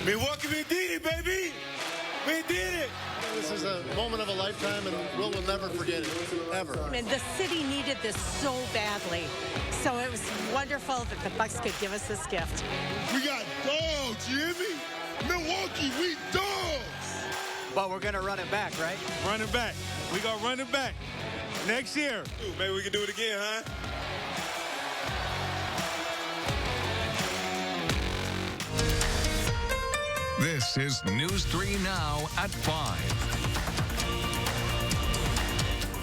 Milwaukee, we did it, baby. We did it. This is a moment of a lifetime, and we'll never forget it, ever. And the city needed this so badly. So it was wonderful that the Bucks could give us this gift. We got dogs, you hear me? Milwaukee, we dogs. But we're going to run it back, right? Run it back. We going to run it back next year. Ooh, maybe we can do it again, huh? This is News 3 Now at 5.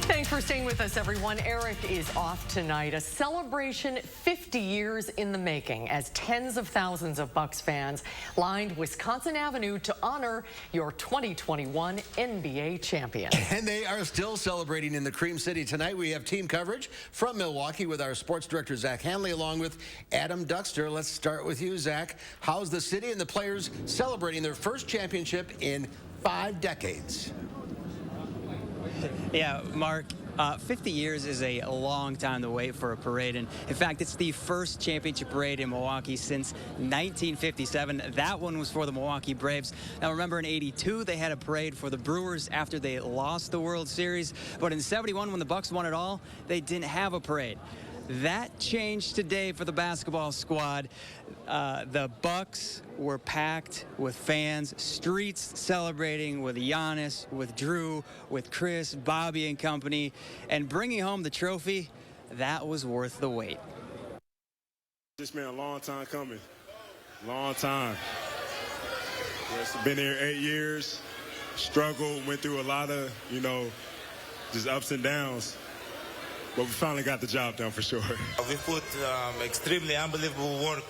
Thanks for staying with us, everyone. Eric is off tonight. A celebration 50 years in the making as tens of thousands of Bucks fans lined Wisconsin Avenue to honor your 2021 NBA champion. And they are still celebrating in the Cream City tonight. We have team coverage from Milwaukee with our sports director, Zach Hanley, along with Adam Duxter. Let's start with you, Zach. How's the city and the players celebrating their first championship in 5 decades? Yeah, Mark, 50 years is a long time to wait for a parade. And in fact, it's the first championship parade in Milwaukee since 1957. That one was for the Milwaukee Braves. Now, remember in '82, they had a parade for the Brewers after they lost the World Series. But in '71, when the Bucks won it all, they didn't have a parade. That changed today for the basketball squad. The Bucks were packed with fans, streets celebrating with Giannis, with Drew, with Chris, Bobby and company, and bringing home the trophy. That was worth the wait. It's been a long time coming. Long time. Yes, been here 8 years. Struggled, went through a lot of, just ups and downs. But we finally got the job done for sure. We put extremely unbelievable work.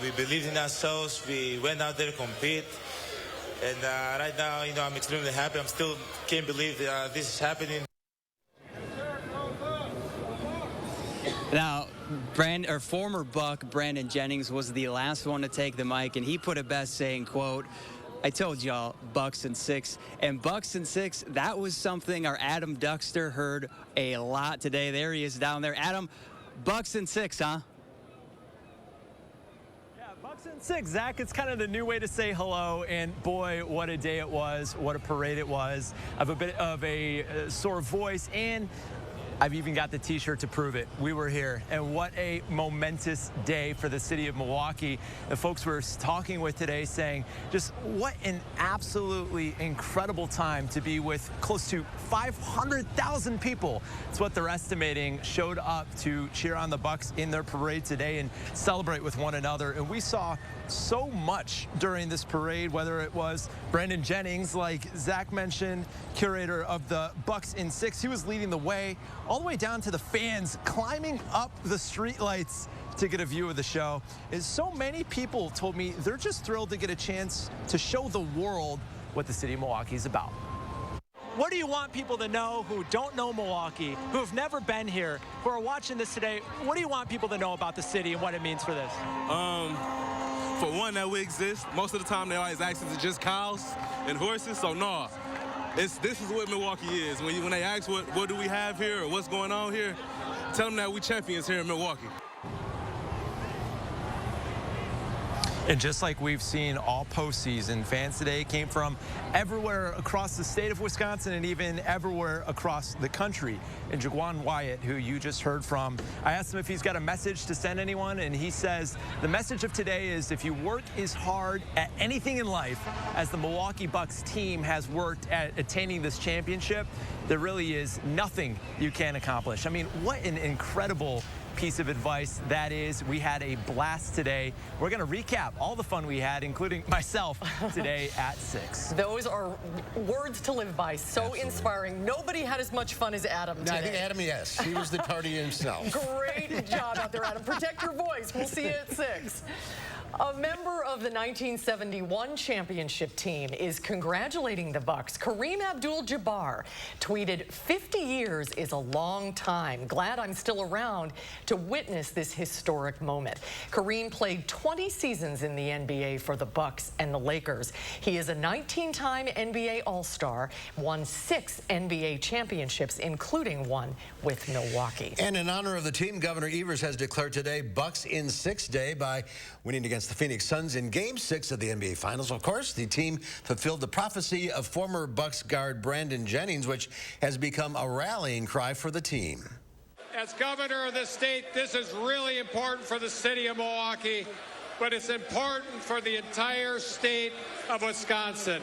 We believed in ourselves. We went out there to compete. And right now, I'm extremely happy. I still can't believe this is happening. Now, former Buck Brandon Jennings was the last one to take the mic, and he put it best saying, quote, "I told y'all, Bucks and 6. And Bucks and 6, that was something our Adam Duxter heard a lot today. There he is down there. Adam, Bucks and 6, huh? Yeah, Bucks and 6, Zach. It's kind of the new way to say hello. And boy, what a day it was. What a parade it was. I have a bit of a sore voice, and I've even got the t-shirt to prove it. We were here, and what a momentous day for the city of Milwaukee. The folks we're talking with today saying just what an absolutely incredible time to be with close to 500,000 people. It's what they're estimating showed up to cheer on the Bucks in their parade today and celebrate with one another. And we saw so much during this parade, whether it was Brandon Jennings, like Zach mentioned, curator of the Bucks in 6. He was leading the way, all the way down to the fans climbing up the streetlights to get a view of the show. And so many people told me they're just thrilled to get a chance to show the world what the city of Milwaukee is about. What do you want people to know who don't know Milwaukee, who have never been here, who are watching this today? What do you want people to know about the city and what it means for this? For one, that we exist. Most of the time, they always ask us, is it just cows and horses? So no, this is what Milwaukee is. When they ask what do we have here or what's going on here, tell them that we champions here in Milwaukee. And just like we've seen all postseason, fans today came from everywhere across the state of Wisconsin and even everywhere across the country. And Jaquan Wyatt, who you just heard from, I asked him if he's got a message to send anyone, and he says the message of today is if you work as hard at anything in life as the Milwaukee Bucks team has worked at attaining this championship, there really is nothing you can't accomplish. I mean, what an incredible piece of advice that is. We had a blast today. We're going to recap all the fun we had, including myself, today at 6. Those are words to live by. So Absolutely. Inspiring. Nobody had as much fun as Adam today. I think Adam, yes. He was the party himself. Great job out there, Adam. Protect your voice. We'll see you at 6. A member of the 1971 championship team is congratulating the Bucks. Kareem Abdul-Jabbar tweeted, 50 years is a long time. Glad I'm still around to witness this historic moment. Kareem played 20 seasons in the NBA for the Bucks and the Lakers. He is a 19-time NBA All-Star, won 6 NBA championships, including one with Milwaukee. And in honor of the team, Governor Evers has declared today Bucks in 6 day by winning against the Phoenix Suns in Game 6 of the NBA Finals. Of course, the team fulfilled the prophecy of former Bucks guard Brandon Jennings, which has become a rallying cry for the team. As governor of the state, this is really important for the city of Milwaukee, but it's important for the entire state of Wisconsin.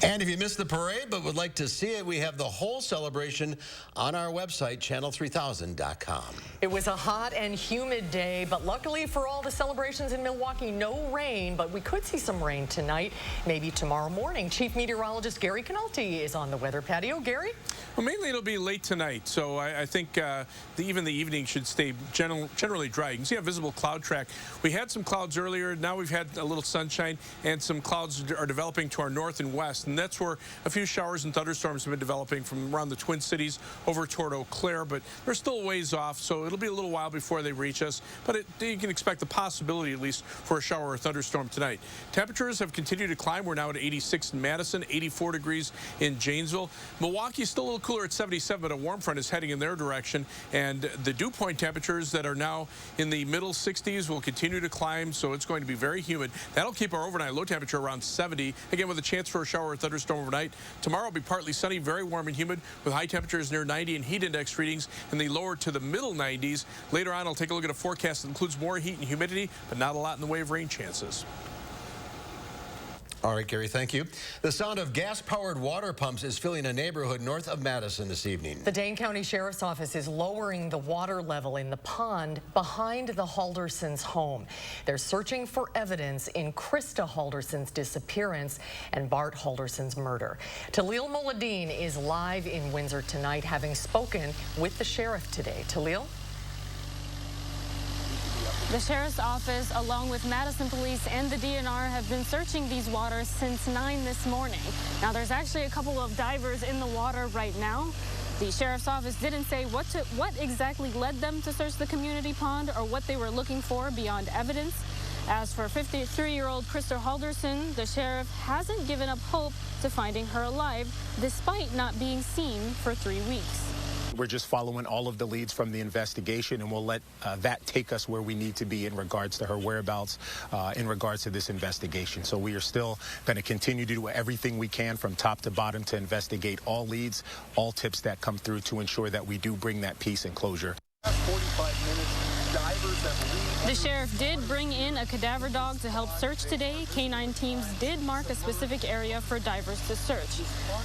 And if you missed the parade but would like to see it, we have the whole celebration on our website, channel3000.com. It was a hot and humid day, but luckily for all the celebrations in Milwaukee, no rain, but we could see some rain tonight, maybe tomorrow morning. Chief Meteorologist Gary Canalti is on the weather patio. Gary? Well, mainly it'll be late tonight, so I think even the evening should stay generally dry. You can see a visible cloud track. We had some clouds earlier. Now we've had a little sunshine, and some clouds are developing to our north and west, and that's where a few showers and thunderstorms have been developing from around the Twin Cities over toward Eau Claire, but they're still a ways off, so it'll be a little while before they reach us, but you can expect the possibility, at least, for a shower or thunderstorm tonight. Temperatures have continued to climb. We're now at 86 in Madison, 84 degrees in Janesville. Milwaukee's still a little cooler at 77, but a warm front is heading in their direction, and the dew point temperatures that are now in the middle 60s will continue to climb, so it's going to be very humid. That'll keep our overnight low temperature around 70, again with a chance for a shower or thunderstorm overnight. Tomorrow will be partly sunny, very warm and humid, with high temperatures near 90 and heat index readings in the lower to the middle 90s. Later on, I'll take a look at a forecast that includes more heat and humidity, but not a lot in the way of rain chances. All right, Gary, thank you. The sound of gas-powered water pumps is filling a neighborhood north of Madison this evening. The Dane County Sheriff's Office is lowering the water level in the pond behind the Haldersons' home. They're searching for evidence in Krista Halderson's disappearance and Bart Halderson's murder. Talil Moladin is live in Windsor tonight, having spoken with the sheriff today. Talil? The Sheriff's Office, along with Madison Police and the DNR, have been searching these waters since 9 this morning. Now, there's actually a couple of divers in the water right now. The Sheriff's Office didn't say what exactly led them to search the community pond or what they were looking for beyond evidence. As for 53-year-old Krista Halderson, the sheriff hasn't given up hope to finding her alive, despite not being seen for 3 weeks. We're just following all of the leads from the investigation, and we'll let that take us where we need to be in regards to her whereabouts, in regards to this investigation. So we are still going to continue to do everything we can from top to bottom to investigate all leads, all tips that come through to ensure that we do bring that peace and closure. 45 minutes, divers have the sheriff did bring in a cadaver dog to help search today. Canine teams did mark a specific area for divers to search.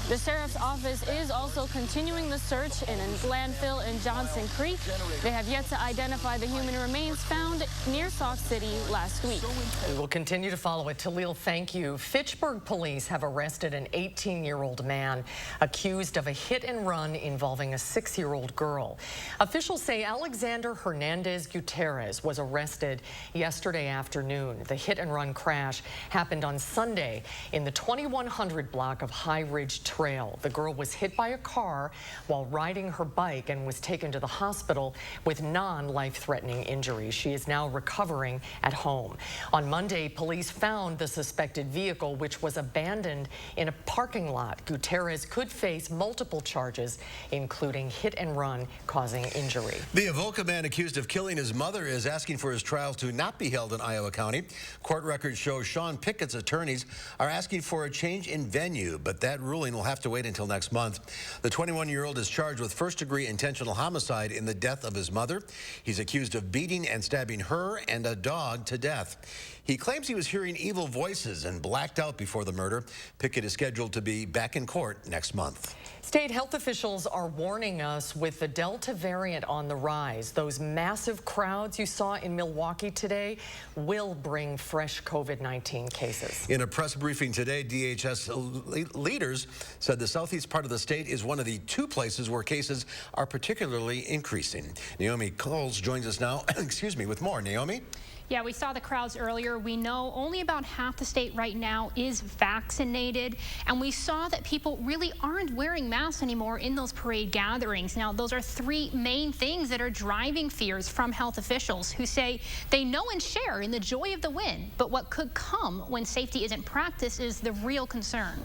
The sheriff's office is also continuing the search in a landfill in Johnson Creek. They have yet to identify the human remains found near Sauk City last week. We will continue to follow it. Talil, thank you. Fitchburg police have arrested an 18-year-old man accused of a hit and run involving a 6-year-old girl. Officials say Alexander Hernandez Gutierrez was arrested yesterday afternoon. The hit and run crash happened on Sunday in the 2100 block of High Ridge Trail. The girl was hit by a car while riding her bike and was taken to the hospital with non-life-threatening injuries. She is now recovering at home. On Monday, police found the suspected vehicle, which was abandoned in a parking lot. Gutierrez could face multiple charges, including hit and run causing injury. The Avoca man accused of killing his mother is asking for his trial to not be held in Iowa County. Court records show Sean Pickett's attorneys are asking for a change in venue, but that ruling will have to wait until next month. The 21-year-old is charged with first-degree intentional homicide in the death of his mother. He's accused of beating and stabbing her and a dog to death. He claims he was hearing evil voices and blacked out before the murder. Pickett is scheduled to be back in court next month. State health officials are warning us with the Delta variant on the rise. Those massive crowds you saw in Milwaukee today will bring fresh COVID-19 cases. In a press briefing today, DHS leaders said the southeast part of the state is one of the 2 places where cases are particularly increasing. Naomi Coles joins us now, with more. Naomi? Yeah, we saw the crowds earlier. We know only about half the state right now is vaccinated, and we saw that people really aren't wearing masks anymore in those parade gatherings. Now, those are three main things that are driving fears from health officials who say they know and share in the joy of the win, but what could come when safety isn't practiced is the real concern.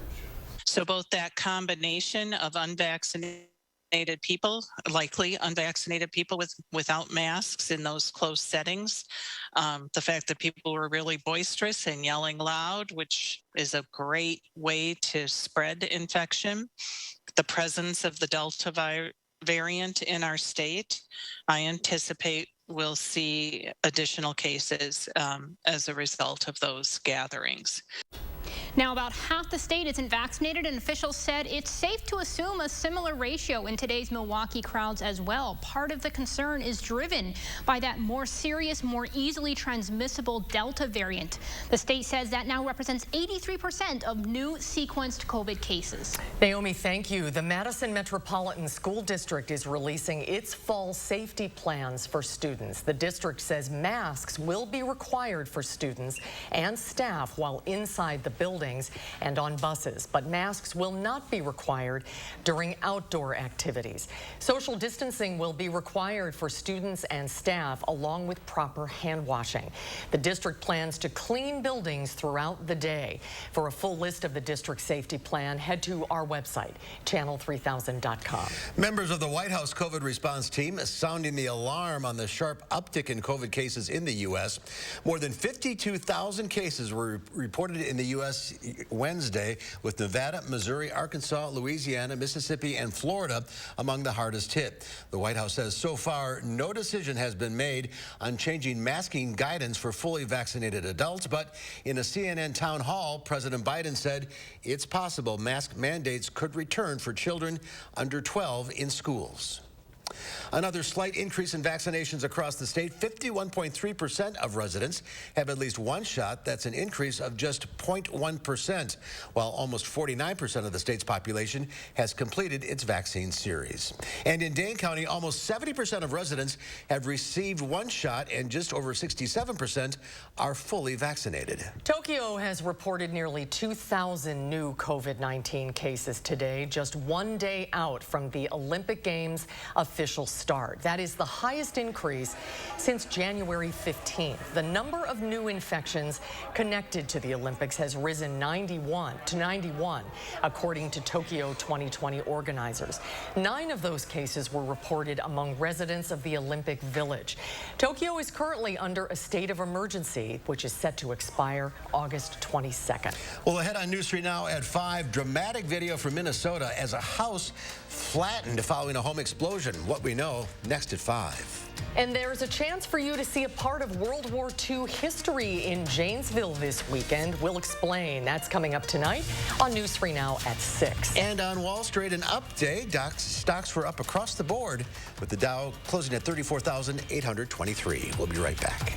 So both that combination of unvaccinated people, likely unvaccinated people without masks in those close settings, the fact that people were really boisterous and yelling loud, which is a great way to spread infection, the presence of the Delta variant in our state, I anticipate we'll see additional cases as a result of those gatherings. Now, about half the state isn't vaccinated, and officials said it's safe to assume a similar ratio in today's Milwaukee crowds as well. Part of the concern is driven by that more serious, more easily transmissible Delta variant. The state says that now represents 83% of new sequenced COVID cases. Naomi, thank you. The Madison Metropolitan School District is releasing its fall safety plans for students. The district says masks will be required for students and staff while inside the buildings and on buses, but masks will not be required during outdoor activities. Social distancing will be required for students and staff, along with proper hand washing. The district plans to clean buildings throughout the day. For a full list of the district safety plan, head to our website, channel3000.com. Members of the White House COVID response team sounding the alarm on the sharp uptick in COVID cases in the U.S. More than 52,000 cases were reported in the U.S. Wednesday, with Nevada, Missouri, Arkansas, Louisiana, Mississippi, and Florida among the hardest hit. The White House says so far no decision has been made on changing masking guidance for fully vaccinated adults, but in a CNN town hall, President Biden said it's possible mask mandates could return for children under 12 in schools. Another slight increase in vaccinations across the state. 51.3% of residents have at least one shot. That's an increase of just 0.1%, while almost 49% of the state's population has completed its vaccine series. And in Dane County, almost 70% of residents have received one shot, and just over 67% are fully vaccinated. Tokyo has reported nearly 2,000 new COVID-19 cases today, just one day out from the Olympic Games official start. That is the highest increase since January 15th. The number of new infections connected to the Olympics has risen 91, according to Tokyo 2020 organizers. 9 of those cases were reported among residents of the Olympic Village. Tokyo is currently under a state of emergency, which is set to expire August 22nd. Well, ahead on News 3 now at 5, dramatic video from Minnesota as a house flattened following a home explosion. What we know next at 5. And there's a chance for you to see a part of World War II history in Janesville this weekend. We'll explain. That's coming up tonight on News 3 Now at 6. And on Wall Street, an update. Stocks were up across the board, with the Dow closing at 34,823. We'll be right back.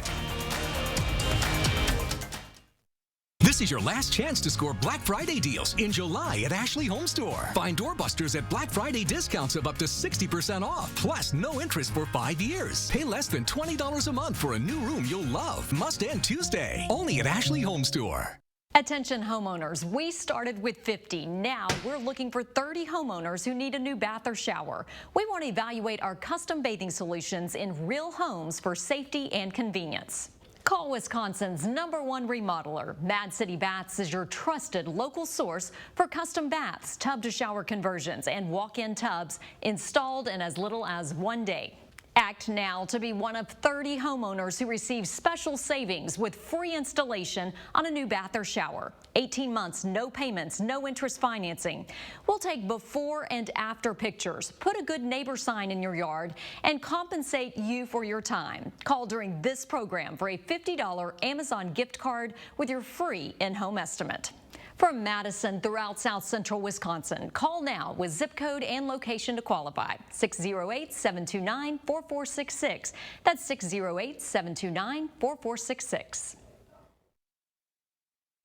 This is your last chance to score Black Friday deals in July at Ashley HomeStore. Find doorbusters at Black Friday discounts of up to 60% off, plus no interest for 5 years. Pay less than $20 a month for a new room you'll love. Must end Tuesday. Only at Ashley HomeStore. Attention homeowners, we started with 50. Now we're looking for 30 homeowners who need a new bath or shower. We want to evaluate our custom bathing solutions in real homes for safety and convenience. Call Wisconsin's #1 remodeler. Mad City Baths is your trusted local source for custom baths, tub-to-shower conversions, and walk-in tubs installed in as little as 1 day. Act now to be one of 30 homeowners who receive special savings with free installation on a new bath or shower. 18 months, no payments, no interest financing. We'll take before and after pictures, put a good neighbor sign in your yard, and compensate you for your time. Call during this program for a $50 Amazon gift card with your free in-home estimate. From Madison throughout South Central Wisconsin, call now with zip code and location to qualify. 608-729-4466. That's 608-729-4466.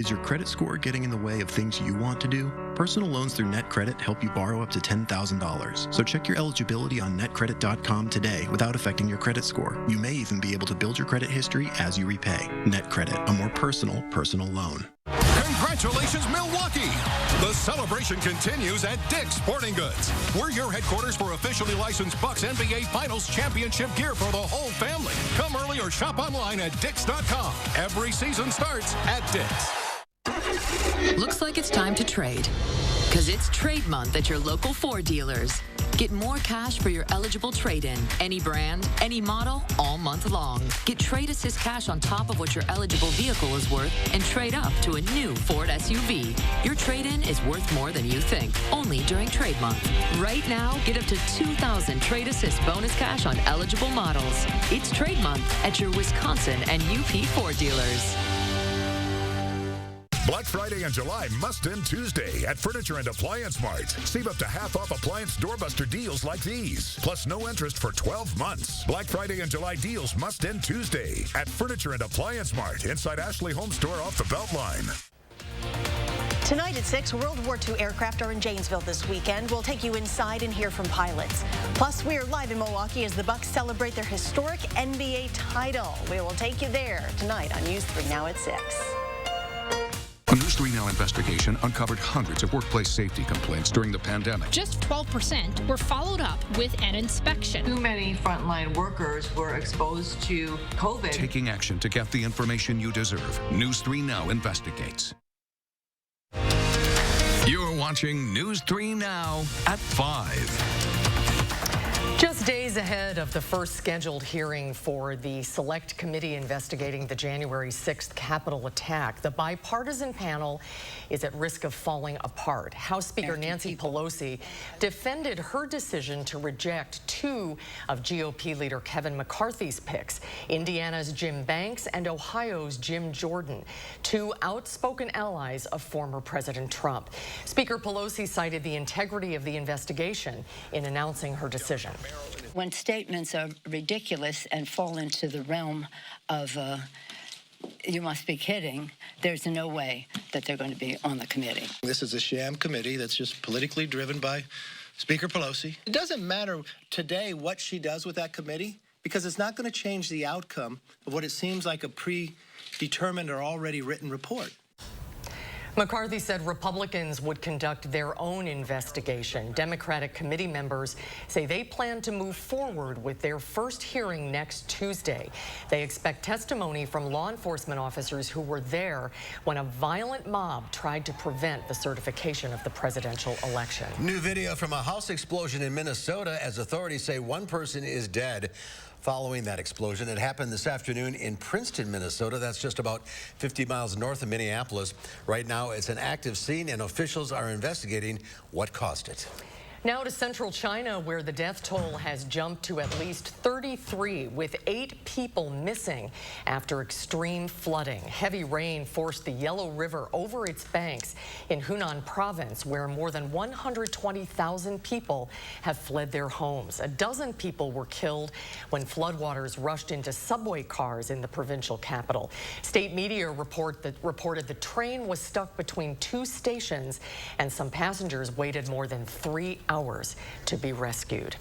Is your credit score getting in the way of things you want to do? Personal loans through NetCredit help you borrow up to $10,000. So check your eligibility on netcredit.com today without affecting your credit score. You may even be able to build your credit history as you repay. NetCredit, a more personal loan. Congratulations, Milwaukee! The celebration continues at Dick's Sporting Goods. We're your headquarters for officially licensed Bucks NBA Finals championship gear for the whole family. Come early or shop online at Dicks.com. Every season starts at Dick's. Looks like it's time to trade. Because it's trade month at your local Ford dealers. Get more cash for your eligible trade-in. Any brand, any model, all month long. Get Trade Assist cash on top of what your eligible vehicle is worth and trade up to a new Ford SUV. Your trade-in is worth more than you think, only during trade month. Right now, get up to $2,000 Trade Assist bonus cash on eligible models. It's trade month at your Wisconsin and UP Ford dealers. Black Friday in July must end Tuesday at Furniture and Appliance Mart. Save up to half off appliance doorbuster deals like these, plus no interest for 12 months. Black Friday and July deals must end Tuesday at Furniture and Appliance Mart inside Ashley HOMESTORE off the Beltline. Tonight at 6, World War II aircraft are in Janesville this weekend. We'll take you inside and hear from pilots. Plus, we are live in Milwaukee as the Bucks celebrate their historic NBA title. We will take you there tonight on News 3 Now at 6. A News 3 Now investigation uncovered hundreds of workplace safety complaints during the pandemic. Just 12% were followed up with an inspection. Too many frontline workers were exposed to COVID. Taking action to get the information you deserve. News 3 Now investigates. You're watching News 3 Now at 5. Just days ahead of the first scheduled hearing for the Select Committee investigating the January 6th Capitol attack, the bipartisan panel is at risk of falling apart. House Speaker Nancy Pelosi defended her decision to reject two of GOP leader Kevin McCarthy's picks, Indiana's Jim Banks and Ohio's Jim Jordan, two outspoken allies of former President Trump. Speaker Pelosi cited the integrity of the investigation in announcing her decision. When statements are ridiculous and fall into the realm of you must be kidding, there's no way that they're going to be on the committee. This is a sham committee that's just politically driven by Speaker Pelosi. It doesn't matter today what she does with that committee because it's not going to change the outcome of what it seems like a predetermined or already written report. McCarthy said Republicans would conduct their own investigation. Democratic committee members say they plan to move forward with their first hearing next Tuesday. They expect testimony from law enforcement officers who were there when a violent mob tried to prevent the certification of the presidential election. New video from a house explosion in Minnesota as authorities say one person is dead following that explosion. It happened this afternoon in Princeton, Minnesota. That's just about 50 miles north of Minneapolis. Right now, it's an active scene, and officials are investigating what caused it. Now to central China, where the death toll has jumped to at least 33, with 8 people missing after extreme flooding. Heavy rain forced the Yellow River over its banks in Hunan province, where more than 120,000 people have fled their homes. A dozen people were killed when floodwaters rushed into subway cars in the provincial capital. State media reported the train was stuck between 2 stations, and some passengers waited more than 3 hours to be rescued.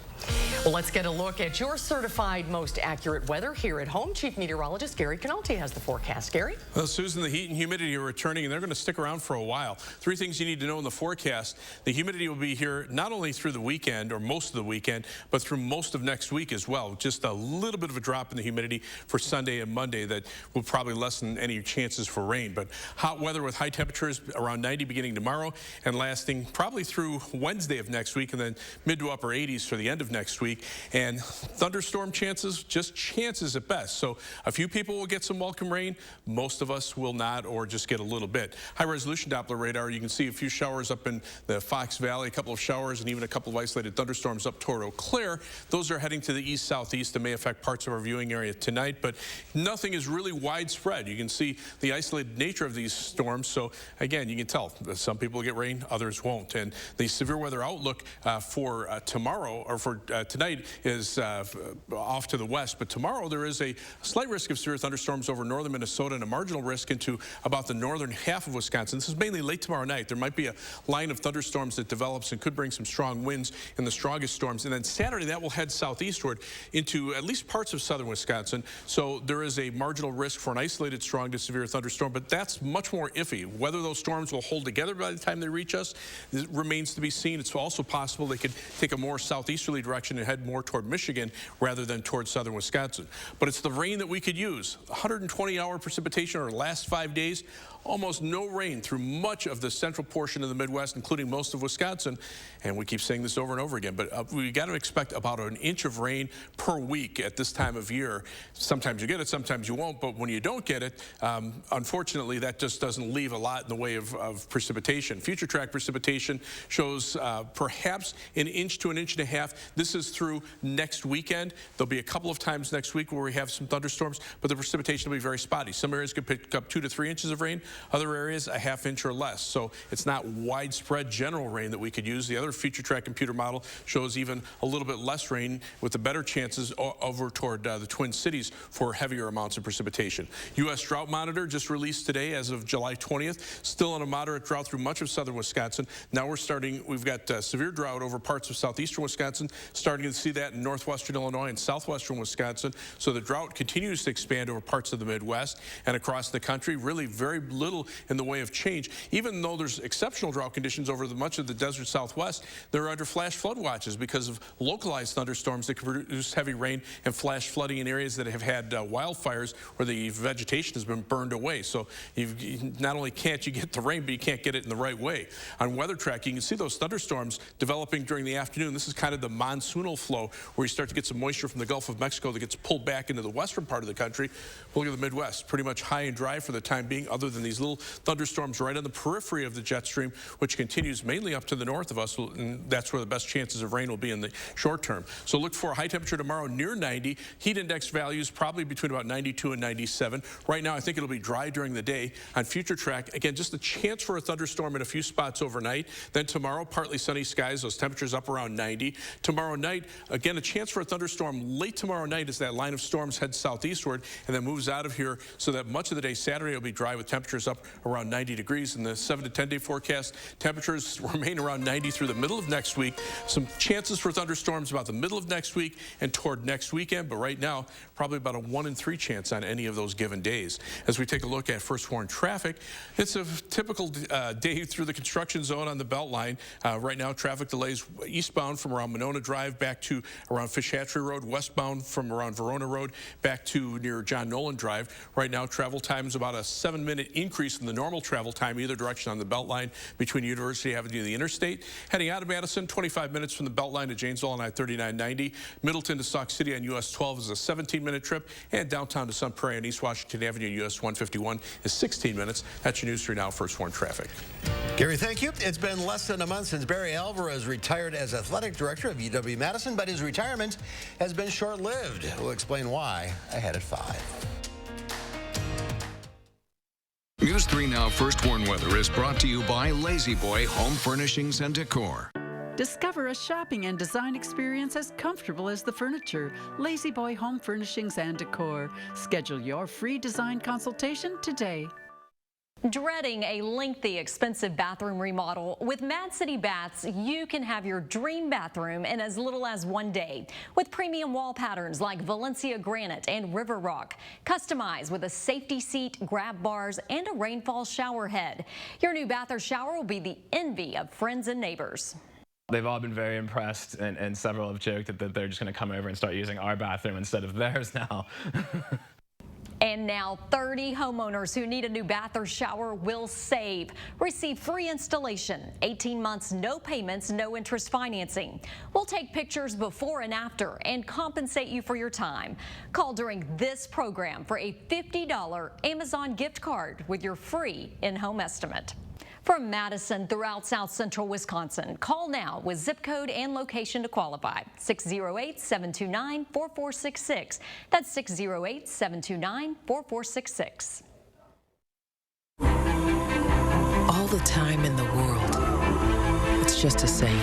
Well, let's get a look at your certified most accurate weather here at home. Chief Meteorologist Gary Canalti has the forecast. Gary? Well, Susan, the heat and humidity are returning, and they're going to stick around for a while. 3 things you need to know in the forecast. The humidity will be here not only through the weekend, or most of the weekend, but through most of next week as well. Just a little bit of a drop in the humidity for Sunday and Monday that will probably lessen any chances for rain. But hot weather with high temperatures around 90 beginning tomorrow and lasting probably through Wednesday of next week, and then mid to upper 80s for the end of next week. And thunderstorm chances, just chances at best. So a few people will get some welcome rain. Most of us will not, or just get a little bit. High resolution Doppler radar, you can see a few showers up in the Fox Valley, a couple of showers, and even a couple of isolated thunderstorms up toward Eau Claire. Those are heading to the east-southeast and may affect parts of our viewing area tonight, but nothing is really widespread. You can see the isolated nature of these storms. So again, you can tell some people get rain, others won't. And the severe weather outlook for tomorrow, or for tonight, is off to the west. But tomorrow there is a slight risk of severe thunderstorms over northern Minnesota and a marginal risk into about the northern half of Wisconsin. This is mainly late tomorrow night. There might be a line of thunderstorms that develops and could bring some strong winds in the strongest storms. And then Saturday, that will head southeastward into at least parts of southern Wisconsin. So there is a marginal risk for an isolated strong to severe thunderstorm, but that's much more iffy. Whether those storms will hold together by the time they reach us remains to be seen. It's also possible they could take a more southeasterly direction and head more toward Michigan rather than toward southern Wisconsin. But it's the rain that we could use. 120-hour precipitation over the last 5 days. Almost no rain through much of the central portion of the Midwest, including most of Wisconsin. And we keep saying this over and over again, but we got to expect about an inch of rain per week at this time of year. Sometimes you get it, sometimes you won't, but when you don't get it, unfortunately, that just doesn't leave a lot in the way of precipitation. Future track precipitation shows perhaps an inch to an inch and a half. This is through next weekend. There'll be a couple of times next week where we have some thunderstorms, but the precipitation will be very spotty. Some areas could pick up 2 to 3 inches of rain. Other areas, a half inch or less. So it's not widespread general rain that we could use. The other future track computer model shows even a little bit less rain with the better chances over toward the Twin Cities for heavier amounts of precipitation. U.S. Drought Monitor just released today as of July 20th. Still on a moderate drought through much of southern Wisconsin. Now we've got severe drought over parts of southeastern Wisconsin, starting to see that in northwestern Illinois and southwestern Wisconsin. So the drought continues to expand over parts of the Midwest and across the country. Really very little in the way of change. Even though there's exceptional drought conditions over much of the desert Southwest, they're under flash flood watches because of localized thunderstorms that can produce heavy rain and flash flooding in areas that have had wildfires where the vegetation has been burned away. So not only can't you get the rain, but you can't get it in the right way. On weather track, you can see those thunderstorms developing during the afternoon. This is kind of the monsoonal flow where you start to get some moisture from the Gulf of Mexico that gets pulled back into the western part of the country. Look at the Midwest, pretty much high and dry for the time being, other than these little thunderstorms right on the periphery of the jet stream, which continues mainly up to the north of us, and that's where the best chances of rain will be in the short term. So look for a high temperature tomorrow near 90. Heat index values probably between about 92 and 97. Right now, I think it'll be dry during the day. On future track, again, just a chance for a thunderstorm in a few spots overnight. Then tomorrow, partly sunny skies, those temperatures up around 90. Tomorrow night, again, a chance for a thunderstorm late tomorrow night as that line of storms heads southeastward and then moves out of here, so that much of the day Saturday will be dry with temperatures up around 90 degrees. In the 7 to 10 day forecast, temperatures remain around 90 through the middle of next week. Some chances for thunderstorms about the middle of next week and toward next weekend, but right now, probably about a 1 in 3 chance on any of those given days. As we take a look at first warn traffic, it's a typical day through the construction zone on the Beltline. Right now, traffic delays eastbound from around Monona Drive back to around Fish Hatchery Road, westbound from around Verona Road back to near John Nolan Drive. Right now, travel time is about a 7-minute increase in the normal travel time either direction on the Beltline between University Avenue and the interstate. Heading out of Madison, 25 minutes from the Beltline to Janesville on I-3990. Middleton to Sauk City on US 12 is a 17-minute trip, and downtown to Sun Prairie on East Washington Avenue and US 151 is 16 minutes. That's your news 3 now, first warn traffic. Gary, thank you. It's been less than a month since Barry Alvarez retired as athletic director of UW-Madison, but his retirement has been short-lived. We'll explain why ahead at 5. News 3 Now First Warn Weather is brought to you by Lazy Boy Home Furnishings and Decor. Discover a shopping and design experience as comfortable as the furniture. Lazy Boy Home Furnishings and Decor. Schedule your free design consultation today. Dreading a lengthy, expensive bathroom remodel? With Mad City Baths, you can have your dream bathroom in as little as 1 day. With premium wall patterns like Valencia Granite and River Rock. Customized with a safety seat, grab bars, and a rainfall shower head. Your new bath or shower will be the envy of friends and neighbors. They've all been very impressed, and several have joked that they're just going to come over and start using our bathroom instead of theirs now. And now 30 homeowners who need a new bath or shower will save. Receive free installation, 18 months, no payments, no interest financing. We'll take pictures before and after and compensate you for your time. Call during this program for a $50 Amazon gift card with your free in-home estimate. From Madison throughout South Central Wisconsin, call now with zip code and location to qualify. 608-729-4466. That's 608-729-4466. All the time in the world. It's just a saying.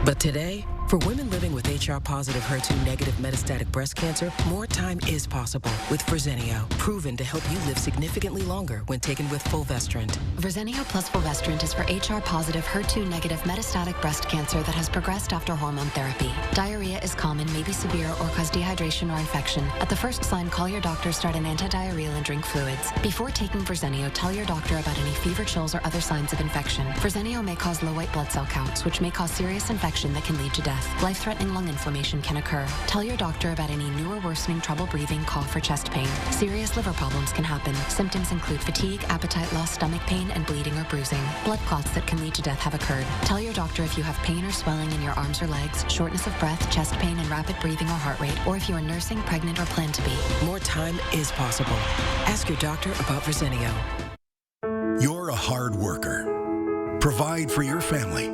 But today, for women living with HR-positive, HER2-negative metastatic breast cancer, more time is possible with Verzenio, proven to help you live significantly longer when taken with fulvestrant. Verzenio plus fulvestrant is for HR-positive, HER2-negative metastatic breast cancer that has progressed after hormone therapy. Diarrhea is common, may be severe, or cause dehydration or infection. At the first sign, call your doctor, start an antidiarrheal, and drink fluids. Before taking Verzenio, tell your doctor about any fever, chills, or other signs of infection. Verzenio may cause low white blood cell counts, which may cause serious infection that can lead to death. Life-threatening lung inflammation can occur. Tell your doctor about any new or worsening trouble breathing, cough, or chest pain. Serious liver problems can happen. Symptoms include fatigue, appetite loss, stomach pain, and bleeding or bruising. Blood clots that can lead to death have occurred. Tell your doctor if you have pain or swelling in your arms or legs, shortness of breath, chest pain, and rapid breathing or heart rate, or if you are nursing, pregnant, or plan to be. More time is possible. Ask your doctor about Verzenio. You're a hard worker. Provide for your family.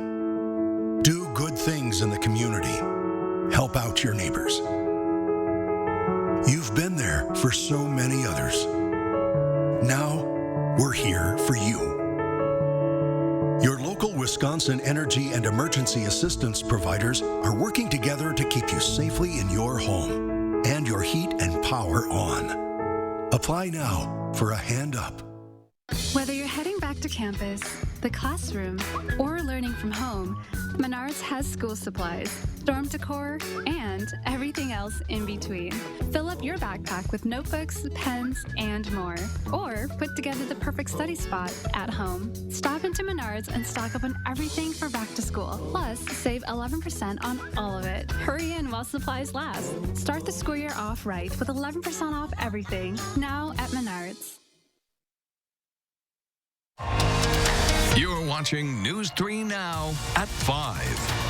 Do good things in the community. Help out your neighbors. You've been there for so many others. Now, we're here for you. Your local Wisconsin energy and emergency assistance providers are working together to keep you safely in your home and your heat and power on. Apply now for a hand up. Whether you're heading back to campus, the classroom, or learning from home, Menards has school supplies, dorm decor, and everything else in between. Fill up your backpack with notebooks, pens, and more. Or put together the perfect study spot at home. Stop into Menards and stock up on everything for back to school. Plus, save 11% on all of it. Hurry in while supplies last. Start the school year off right with 11% off everything, now at Menards. You're watching News 3 Now at 5.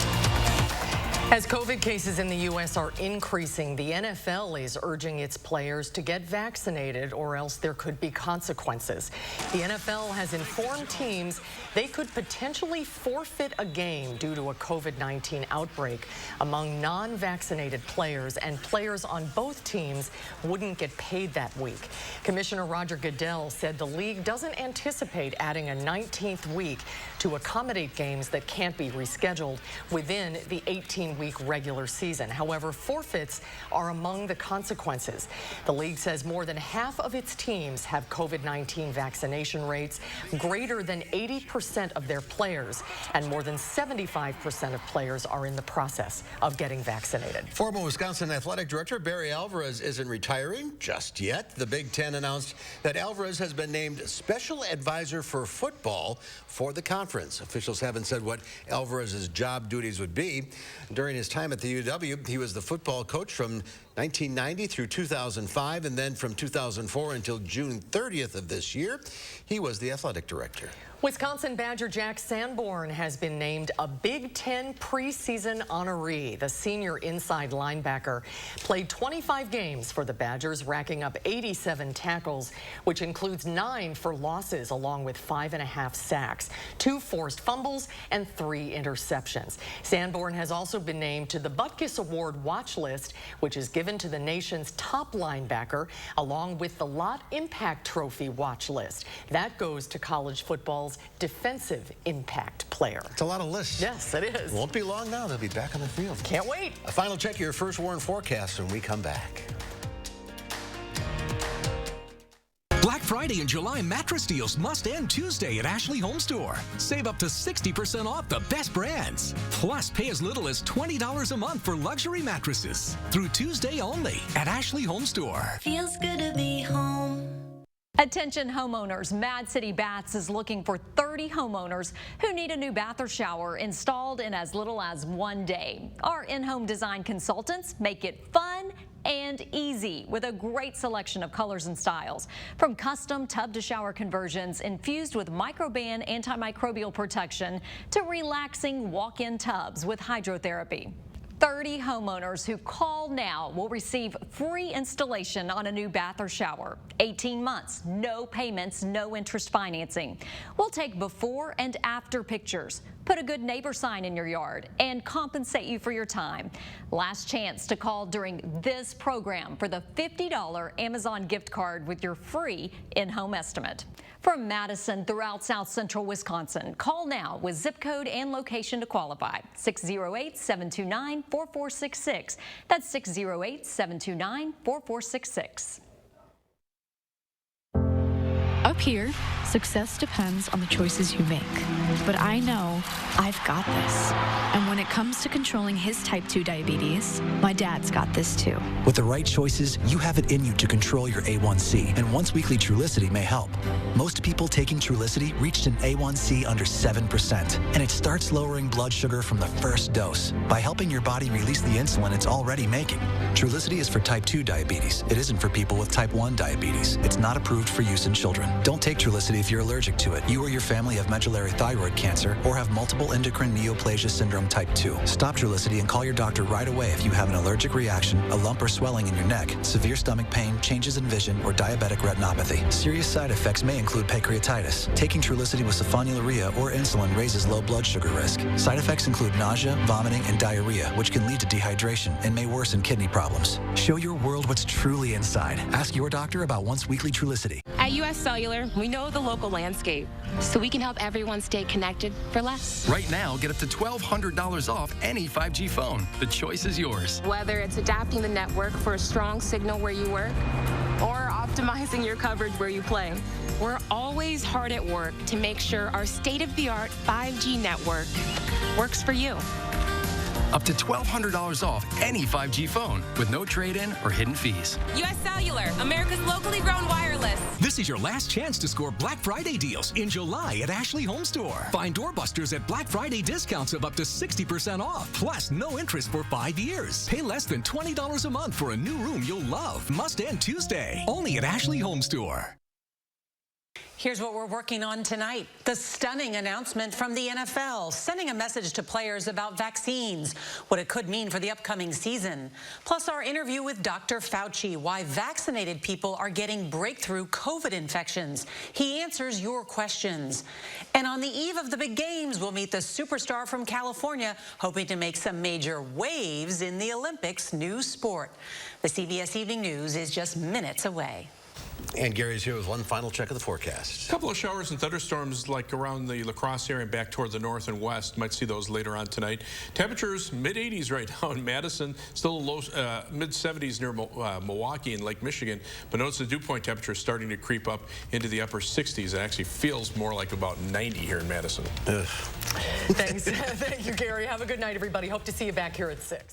As COVID cases in the U.S. are increasing, the NFL is urging its players to get vaccinated or else there could be consequences. The NFL has informed teams they could potentially forfeit a game due to a COVID-19 outbreak among non-vaccinated players, and players on both teams wouldn't get paid that week. Commissioner Roger Goodell said the league doesn't anticipate adding a 19th week to accommodate games that can't be rescheduled within the 18-week regular season. However, forfeits are among the consequences. The league says more than half of its teams have COVID-19 vaccination rates greater than 80% of their players, and more than 75% of players are in the process of getting vaccinated. Former Wisconsin Athletic Director Barry Alvarez isn't retiring just yet. The Big Ten announced that Alvarez has been named Special Advisor for Football for the conference. Officials haven't said what Alvarez's job duties would be. During his time at the UW, he was the football coach from 1990 through 2005, and then from 2004 until June 30th of this year, he was the athletic director. Wisconsin Badger Jack Sanborn has been named a Big Ten preseason honoree. The senior inside linebacker played 25 games for the Badgers, racking up 87 tackles, which includes 9 for losses, along with 5.5 sacks, 2 forced fumbles, and 3 interceptions. Sanborn has also been named to the Butkus Award watch list, which is given to the nation's top linebacker, along with the Lott Impact Trophy watch list. That goes to college football's defensive impact player. It's a lot of lists. Yes, it is. Won't be long now. They'll be back on the field. Can't wait. A final check of your first warn forecast when we come back. Black Friday and July mattress deals must end Tuesday at Ashley HOMESTORE. Save up to 60% off the best brands. Plus, pay as little as $20 a month for luxury mattresses. Through Tuesday only at Ashley HOMESTORE. Feels good to be home. Attention homeowners, Mad City Baths is looking for 30 homeowners who need a new bath or shower installed in as little as 1 day. Our in-home design consultants make it fun and easy with a great selection of colors and styles. From custom tub to shower conversions infused with microban antimicrobial protection to relaxing walk-in tubs with hydrotherapy. 30 homeowners who call now will receive free installation on a new bath or shower. 18 months, no payments, no interest financing. We'll take before and after pictures. put a good neighbor sign in your yard, and compensate you for your time. Last chance to call during this program for the $50 Amazon gift card with your free in-home estimate. From Madison throughout South Central Wisconsin, call now with zip code and location to qualify. 608-729-4466. That's 608-729-4466. Up here, success depends on the choices you make. But I know I've got this. And when it comes to controlling his type 2 diabetes, my dad's got this too. With the right choices, you have it in you to control your A1C, and once-weekly Trulicity may help. Most people taking Trulicity reached an A1C under 7%, and it starts lowering blood sugar from the first dose by helping your body release the insulin it's already making. Trulicity is for type 2 diabetes. It isn't for people with type 1 diabetes. It's not approved for use in children. Don't take Trulicity if you're allergic to it. You or your family have medullary thyroid cancer or have multiple endocrine neoplasia syndrome type 2. Stop Trulicity and call your doctor right away if you have an allergic reaction, a lump or swelling in your neck, severe stomach pain, changes in vision, or diabetic retinopathy. Serious side effects may include pancreatitis. Taking Trulicity with sulfonylurea or insulin raises low blood sugar risk. Side effects include nausea, vomiting, and diarrhea, which can lead to dehydration and may worsen kidney problems. Show your world what's truly inside. Ask your doctor about once-weekly Trulicity. At U.S. Cellular, we know the local landscape, so we can help everyone stay connected for less. Right now, get up to $1,200 off any 5G phone. The choice is yours. Whether it's adapting the network for a strong signal where you work or optimizing your coverage where you play, we're always hard at work to make sure our state-of-the-art 5G network works for you. Up to $1,200 off any 5G phone with no trade-in or hidden fees. U.S. Cellular, America's locally grown wireless. This is your last chance to score Black Friday deals in July at Ashley HOMESTORE. Find doorbusters at Black Friday discounts of up to 60% off, plus no interest for 5 years. Pay less than $20 a month for a new room you'll love. Must end Tuesday. Only at Ashley HOMESTORE. Here's what we're working on tonight. The stunning announcement from the NFL, sending a message to players about vaccines, what it could mean for the upcoming season. Plus our interview with Dr. Fauci, why vaccinated people are getting breakthrough COVID infections. He answers your questions. And on the eve of the big games, we'll meet the superstar from California, hoping to make some major waves in the Olympics new sport. The CBS Evening News is just minutes away. And Gary's here with one final check of the forecast. A couple of showers and thunderstorms like around the La Crosse area and back toward the north and west. Might see those later on tonight. Temperatures mid-80s right now in Madison, still low mid-70s near Milwaukee and Lake Michigan. But notice the dew point temperature is starting to creep up into the upper 60s. It actually feels more like about 90 here in Madison. Thanks. Thank you, Gary. Have a good night, everybody. Hope to see you back here at 6.